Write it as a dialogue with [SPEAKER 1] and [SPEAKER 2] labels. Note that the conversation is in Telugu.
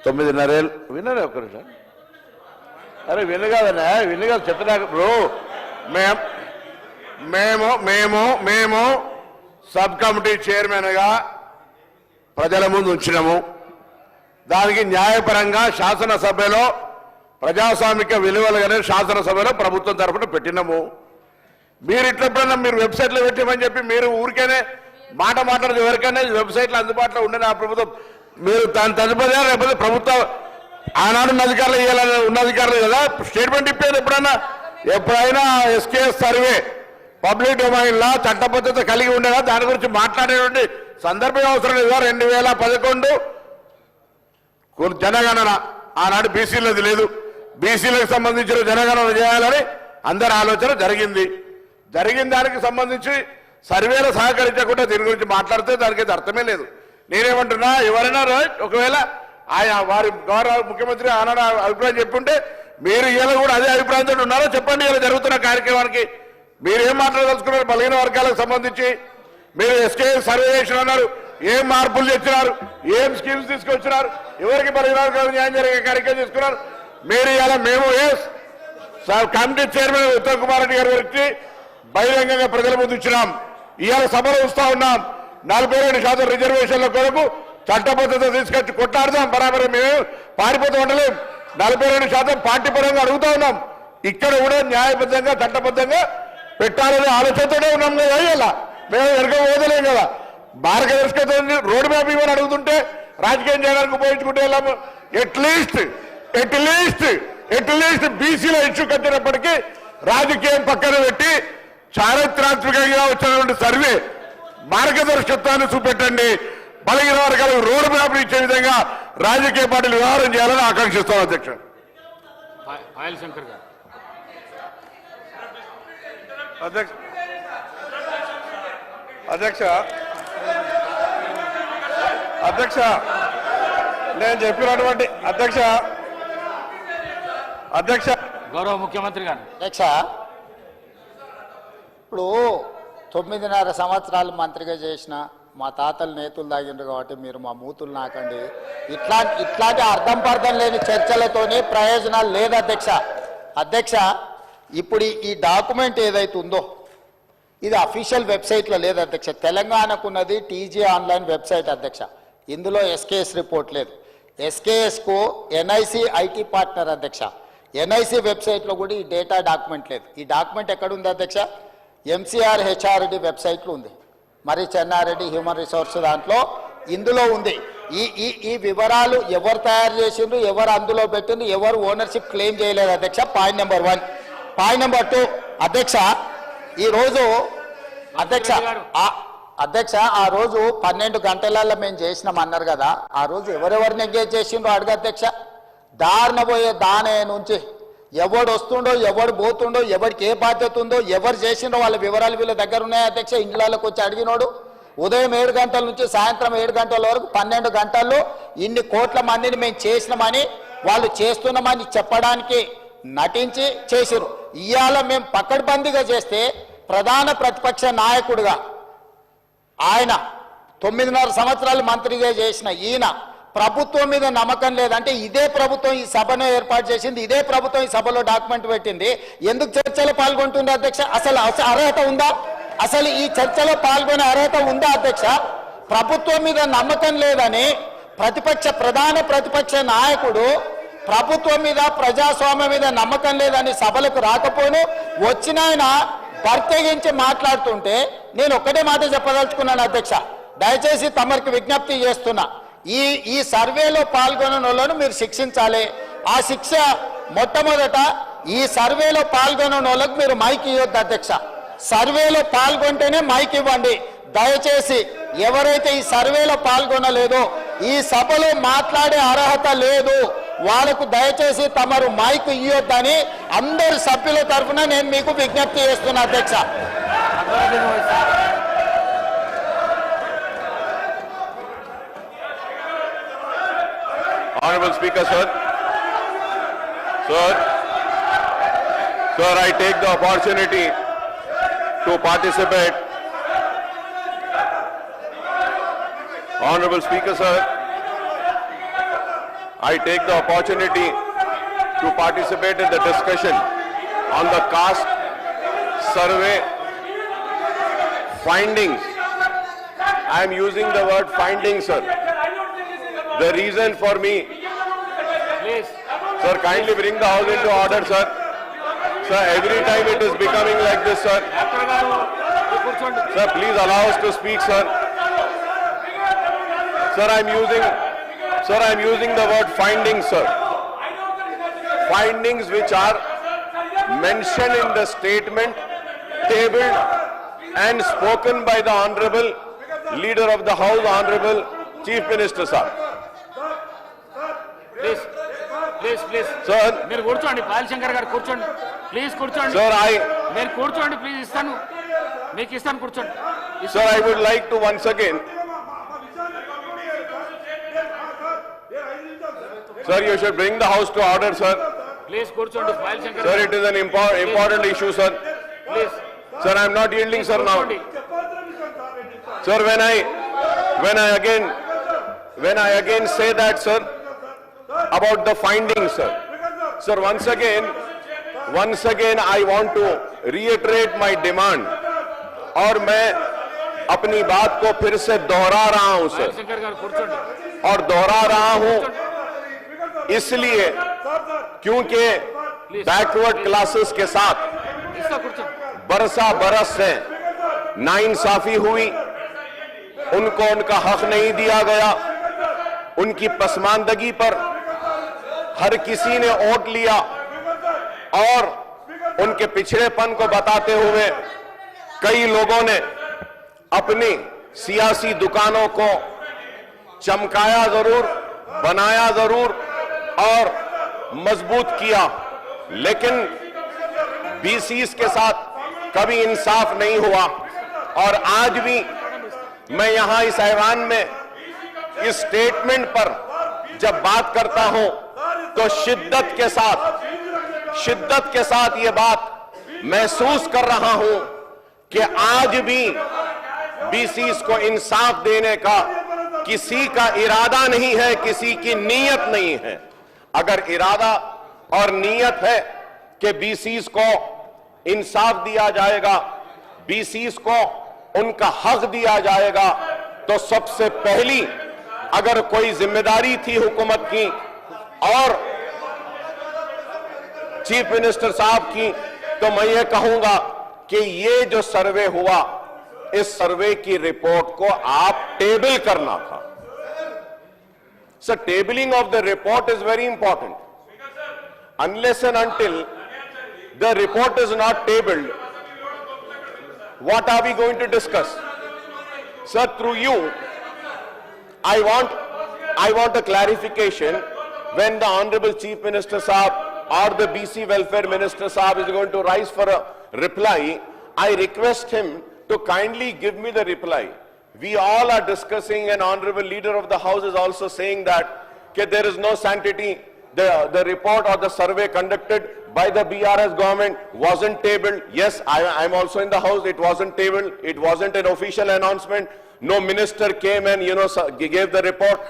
[SPEAKER 1] 9:30 ఏళ్ళు విన్నారా ఒక్క నిమిషం? అరే వినగాదనే వినగా చెప్తున్నా బ్రో. మేము సబ్ కమిటీ చైర్మన్గా ప్రజల ముందు ఉంచినాము. దానికి న్యాయపరంగా శాసనసభలో ప్రజాస్వామిక విలువలుగానే శాసనసభలో ప్రభుత్వం తరఫున పెట్టినాము. మీరు ఇట్లప్పుడన్నా మీరు వెబ్సైట్లో పెట్టామని చెప్పి మీరు ఊరికేనే మాట్లాడదు. ఎవరికైనా వెబ్సైట్లో అందుబాటులో ఉండే ఆ ప్రభుత్వం మీరు దాని తదుపరి లేకపోతే ప్రభుత్వం ఆనాడు ఉన్న అధికారులు ఇవ్వాలని ఉన్న అధికారులు కదా స్టేట్మెంట్ ఇప్పేది. ఎప్పుడైనా ఎస్కేఎస్ సర్వే పబ్లిక్ డొమైన్లో చట్టబద్ధత కలిగి ఉండేదా దాని గురించి మాట్లాడేటువంటి సందర్భం అవసరం లేదా? 2011 జనగణన ఆనాడు బీసీలది లేదు. బీసీలకు సంబంధించిన జనగణన చేయాలని అందరి ఆలోచన జరిగింది. దానికి సంబంధించి సర్వేలు సహకరించకుండా దీని గురించి మాట్లాడితే దానికి అర్థమే లేదు. నేనేమంటున్నా, ఎవరైనా ఒకవేళ ఆయా వారి గౌరవ ముఖ్యమంత్రి ఆనాడు అభిప్రాయం చెప్పుంటే మీరు ఇలా కూడా అదే అభిప్రాయంతో ఉన్నారో చెప్పండి. ఇలా జరుగుతున్న కార్యక్రమానికి మీరు ఏం మాట్లాడదలుచుకున్నారు? బలహీన వర్గాలకు సంబంధించి మీరు ఎస్కే సర్వే చేసిన అన్నారు, ఏం మార్పులు తెచ్చినారు, ఏం స్కీమ్స్ తీసుకొచ్చినారు, ఎవరికి బలహీన వర్గాలకు న్యాయం జరిగే కార్యక్రమం తీసుకున్నారు మీరు. ఇలా మేము కమిటీ చైర్మన్ ఉత్తమ్ కుమార్ రెడ్డి గారి గురించి బహిరంగంగా ప్రజల ముందు ఇచ్చినాం. ఇవాళ సభలో వస్తూ ఉన్నాం. 42% రిజర్వేషన్ల కొరకు చట్టబద్ధత తీసుకొచ్చి కొట్లాడదాం. బరాబర్ మేము పారిపోతూ ఉండలేం. 42% పార్టీ పరంగా అడుగుతా ఉన్నాం. ఇక్కడ కూడా న్యాయబద్ధంగా చట్టబద్ధంగా పెట్టాలనే ఆలోచనతోనే ఉన్నాం కదా. ఇలా మేము వెనక పోదలేం కదా. మార్గదర్శకత రోడ్ మ్యాప్ ఇవ్వని అడుగుతుంటే రాజకీయం చేయడానికి ఉపయోగించుకుంటే వెళ్ళాము. ఎట్లీస్ట్ బీసీలో ఇష్యూ కట్టినప్పటికీ రాజకీయం పక్కన పెట్టి చారిత్రాత్మకంగా వచ్చినటువంటి సర్వే మార్గదర్శకత్వాన్ని చూపెట్టండి. బలహీన వర్గాలకు రోడ్ మ్యాప్ ఇచ్చే విధంగా రాజకీయ పార్టీలు వ్యవహారం చేయాలని ఆకాంక్షిస్తాం. అధ్యక్ష అధ్యక్ష నేను చెప్పినటువంటి అధ్యక్ష
[SPEAKER 2] గౌరవ ముఖ్యమంత్రి గారు.
[SPEAKER 3] అధ్యక్ష, ఇప్పుడు 9.5 సంవత్సరాలు మంత్రిగా చేసిన మా తాతలు నేతులు తాగిండ్రు కాబట్టి మీరు మా మూతులు నాకండి. ఇట్లాంటి అర్థం పర్థం లేని చర్చలతోనే ప్రయోజనాలు లేదు అధ్యక్ష. ఇప్పుడు ఈ డాక్యుమెంట్ ఏదైతే ఉందో ఇది అఫీషియల్ వెబ్సైట్లో లేదు అధ్యక్ష. తెలంగాణకున్నది టీజీ ఆన్లైన్ వెబ్సైట్ అధ్యక్ష. ఇందులో ఎస్కేఎస్ రిపోర్ట్ లేదు. ఎస్కేఎస్కు ఎన్ఐసి ఐటీ పార్ట్నర్ అధ్యక్ష. ఎన్ఐసి వెబ్సైట్లో కూడా ఈ డేటా డాక్యుమెంట్ లేదు. ఈ డాక్యుమెంట్ ఎక్కడుంది అధ్యక్ష? ఎంసీఆర్ హెచ్ఆర్డి వెబ్సైట్లో ఉంది. మరి చెన్నారెడ్డి హ్యూమన్ రిసోర్స్ దాంట్లో ఇందులో ఉంది. ఈ వివరాలు ఎవరు తయారు చేసిండ్రు, ఎవరు అందులో పెట్టిండ్రు, ఎవరు ఓనర్షిప్ క్లెయిమ్ చేయలేదు అధ్యక్ష. Point number 1. పాయింట్ నెంబర్ 2 అధ్యక్ష, ఈరోజు అధ్యక్ష ఆ రోజు 12 గంటలలో మేము చేసినాం అన్నారు కదా. ఆ రోజు ఎవరెవరిని ఎంగేజ్ చేసిండ్రో అడుగు అధ్యక్ష. దారిన పోయే దానే నుంచి ఎవడు వస్తుండో ఎవడు పోతుండో ఎవరికి ఏ బాధ్యత ఉందో ఎవరు చేసిండో వాళ్ళ వివరాలు వీళ్ళ దగ్గర ఉన్నాయి అధ్యక్ష. ఇండ్లలోకి వచ్చి అడిగినోడు ఉదయం 7 గంటల నుంచి సాయంత్రం 7 గంటల వరకు 12 గంటల్లో ఇన్ని కోట్ల మందిని మేము చేసినామని వాళ్ళు చేస్తున్నామని చెప్పడానికి నటించి చేసిరు. ఇవాళ మేము పకడ్బందీగా చేస్తే ప్రధాన ప్రతిపక్ష నాయకుడిగా ఆయన 9.5 సంవత్సరాలు మంత్రిగా చేసిన ఈయన ప్రభుత్వం మీద నమ్మకం లేదంటే ఇదే ప్రభుత్వం ఈ సభను ఏర్పాటు చేసింది, ఇదే ప్రభుత్వం ఈ సభలో డాక్యుమెంట్ పెట్టింది. ఎందుకు చర్చలో పాల్గొంటుంది అధ్యక్ష? అసలు అర్హత ఉందా? అసలు ఈ చర్చలో పాల్గొనే అర్హత ఉందా అధ్యక్ష? ప్రభుత్వం మీద నమ్మకం లేదని ప్రధాన ప్రతిపక్ష నాయకుడు ప్రభుత్వం మీద ప్రజాస్వామ్యం మీద నమ్మకం లేదని సభలకు రాకపోను వచ్చిన ఆయన ప్రత్యేకించి మాట్లాడుతుంటే నేను ఒక్కటే మాట చెప్పదలుచుకున్నాను అధ్యక్ష. దయచేసి తమరికి విజ్ఞప్తి చేస్తున్నా, ఈ సర్వేలో పాల్గొన్న వాళ్ళను మీరు శిక్షించాలి. ఆ శిక్ష మొట్టమొదట ఈ సర్వేలో పాల్గొన్న వాళ్ళకు మీరు మైక్ ఇవ్వద్దు అధ్యక్ష. సర్వేలో పాల్గొంటేనే మైక్ ఇవ్వండి దయచేసి. ఎవరైతే ఈ సర్వేలో పాల్గొనలేదో ఈ సభలో మాట్లాడే అర్హత లేదు వాళ్ళకు దయచేసి తమరు మైక్ ఇవ్వద్దని అందరి సభ్యుల తరఫున నేను మీకు విజ్ఞప్తి చేస్తున్నా అధ్యక్ష.
[SPEAKER 1] Honorable Speaker, sir, I take the opportunity to participate. Honorable Speaker, sir,
[SPEAKER 2] I take the opportunity to participate in the discussion on the caste survey findings. I am using the word findings, sir. The reason for me, sir, kindly bring the house into order, sir. Sir, every time it is becoming like this, sir. Sir, please allow us to speak, sir. Sir, I am using the word findings, sir. Findings which are mentioned in the statement, tabled and spoken by the Honorable Leader of the House, Honorable Chief Minister, sir.
[SPEAKER 4] Please
[SPEAKER 2] Sir,
[SPEAKER 4] మీరు కూర్చోండి పాల్ శంకర్ గారు కూర్చోండి ప్లీజ్ కూర్చోండి
[SPEAKER 2] sir,
[SPEAKER 4] మీరు కూర్చోండి ప్లీజ్ ఇస్తాను మీకు ఇస్తాను కూర్చోండి
[SPEAKER 2] sir, I would like to once again, sir, you should bring the house to order, sir.
[SPEAKER 4] Please కూర్చోండి Paul Shankar
[SPEAKER 2] Sir, it is an important issue, sir.
[SPEAKER 4] Please
[SPEAKER 2] Sir, I am not yielding, sir, now. Sir, when I again say that, sir, about the findings, sir. Sir, once again, I want to reiterate my demand. और मैं अपनी बात को फिर से दोहरा रहा हूं, sir.
[SPEAKER 4] పాల్ శంకర్ గారు కూర్చోండి
[SPEAKER 2] और दोहरा रहा हूं इसलिए क्योंकि बैकवर्ड क्लासेस के साथ
[SPEAKER 4] ఇస్తా కూర్చోండి
[SPEAKER 2] बरस से नाइंसाफी हुई, उनको उनका हक नहीं दिया गया, उनकी पसमानदगी पर हर किसी ने वोट लिया और उनके पिछड़ेपन को बताते हुए कई लोगों ने अपनी सियासी दुकानों को चमकाया जरूर, बनाया जरूर और मजबूत किया, लेकिन बीसीस के साथ कभी इंसाफ नहीं हुआ। और आज भी मैं यहां इस ऐवान में इस स्टेटमेंट पर जब बात करता हूं तो शिद्दत के साथ ये बात महसूस कर रहा हूं कि आज भी बीसीस को इंसाफ देने का किसी का इरादा नहीं है, किसी की नीयत नहीं है। अगर इरादा और नीयत है कि बीसीस को इंसाफ दिया जाएगा, बीसीस को उनका हक दिया जाएगा, तो सबसे पहली अगर कोई जिम्मेदारी थी हुकूमत की और चीफ मिनिस्टर साहब की, तो मैं ये कहूंगा कि ये जो सर्वे हुआ, इस सर्वे की रिपोर्ट को आप टेबल करना था। Sir, tabling of the report is very important. Unless and until the report is not tabled, what are we going to discuss? Sir, through you, I want a clarification when the Honorable Chief Minister Sahab or the BC Welfare Minister Sahab is going to rise for a reply. I request him to kindly give me the reply. We all are discussing, and Honorable Leader of the House is also saying that there is no sanctity. The report or the survey conducted by the BRS government wasn't tabled. Yes, I'm also in the house. It wasn't tabled. It wasn't an official announcement. No minister came and, gave the report.